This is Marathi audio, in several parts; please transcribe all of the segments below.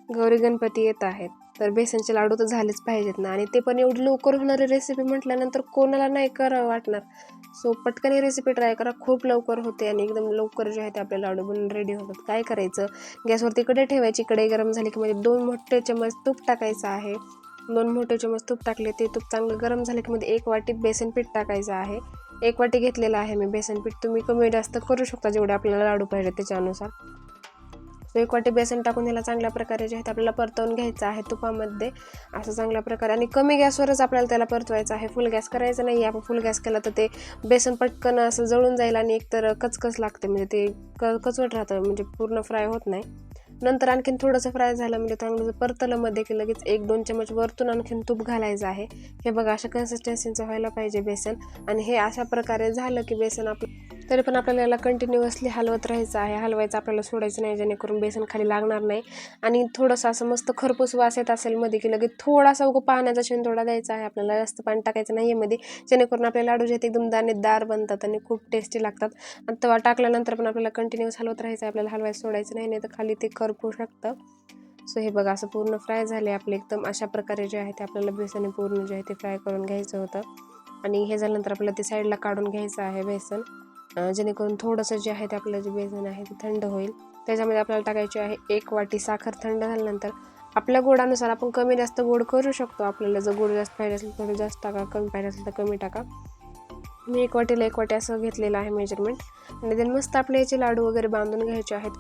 गौरी गणपती येत आहेत, तर बेसनचे लाडू तर झालेच पाहिजेत ना. आणि ते पण एवढी लवकर होणारी रेसिपी म्हटल्यानंतर कोणाला नाही करावं वाटणार. सो पटकन ही रेसिपी ट्राय करा, खूप लवकर होते आणि एकदम लवकर जे आहे ते आपले लाडू बनून रेडी होतात. काय करायचं, गॅसवरती कढई ठेवायची, कढई गरम झाली की मध्ये 2 मोठे चमच तूप टाकायचं आहे. 2 मोठे चमच तूप टाकले, ते तूप चांगलं गरम झालं की मध्ये 1 वाटी बेसन पीठ टाकायचं आहे. 1 वाटी घेतलेलं आहे मी बेसन पीठ, तुम्ही कमी जास्त करू शकता जेवढे आपल्याला लाडू पाहिजे त्याच्यानुसार. सो 1 वाटी बेसन टाकून याला चांगल्या प्रकारे जे आहे आपल्याला परतवून घ्यायचं आहे तुपामध्ये, असं चांगल्या प्रकारे. आणि कमी गॅसवरच आपल्याला त्याला परतवायचं आहे, फुल गॅस करायचा नाही. आपण फुल गॅस केला तर ते बेसन पटकन असं जळून जाईल आणि एकतर कचकच लागते, म्हणजे ते कचवट राहतं, म्हणजे पूर्ण फ्राय होत नाही. नंतर आणखीन थोडंसं फ्राय झालं म्हणजे चांगलं परतलं मध्ये की लगेच 1-2 चमच वरतून आणखीन तूप घालायचं आहे. हे बघा अशा कन्सिस्टन्सीचं व्हायला पाहिजे बेसन. आणि हे अशा प्रकारे झालं की बेसन आपलं, तरी पण आपल्याला याला कंटिन्युअसली हलवत राहायचं आहे. हलवायचं आपल्याला सोडायचं नाही, जेणेकरून बेसन खाली लागणार नाही. आणि थोडंसं असं मस्त खरपूस वास येत असेल मध्ये की लगेच थोडासा उगं पाण्याचा शिंतोडा द्यायचा आहे आपल्याला, जास्त पाणी टाकायचं नाही आहे मध्ये, जेणेकरून आपले लाडू जे आहेत एकदम दाणेदार बनतात आणि खूप टेस्टी लागतात. आणि तवा टाकल्यानंतर पण आपल्याला कंटिन्युअस हलवत राहायचं आहे, आपल्याला हलवायचं सोडायचं नाही, नाही तर खाली ते करपू शकतं. सो हे बघा असं पूर्ण फ्राय झाले आपले एकदम. अशा प्रकारे जे आहे ते आपल्याला बेसन पूर्ण जे आहे ते फ्राय करून घ्यायचं होतं. आणि हे झाल्यानंतर आपल्याला ते साईडला काढून घ्यायचं आहे बेसन, जेणेकरून थोडंसं जे आहे ते आपलं जे बेसन आहे ते थंड होईल. त्याच्यामध्ये आपल्याला टाकायची आहे 1 वाटी साखर. थंड झाल्यानंतर आपल्या गोडानुसार आपण कमी जास्त गोड करू शकतो. आपल्याला जर गोड जास्त पाहिजे असेल थोडं जास्त टाका, कमी पाहिजे असेल तर कमी टाका. मी 1 वाटीला 1 वाटी असं घेतलेलं आहे मेजरमेंट. आणि then मस्त आपले याचे लाडू वगैरे बांधून घ्यायचे आहेत.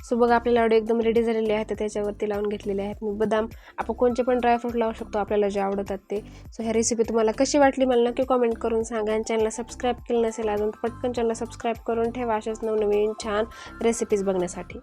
सो बघा आपले लाडू एकदम रेडी झालेले आहेत, त्याच्यावरती लावून घेतलेले आहेत मी बदाम. आपण कोणते पण ड्रायफ्रूट लावू शकतो आपल्याला जे आवडतात ते. सो ह्या रेसिपी तुम्हाला कशी वाटली मला नक्की कॉमेंट करून सांगा. आणि चॅनलला सबस्क्राईब केलं नसेल अजून तर पटकन चॅनलला सबस्क्राईब करून ठेवा अशाच नवनवीन छान रेसिपीज बघण्यासाठी.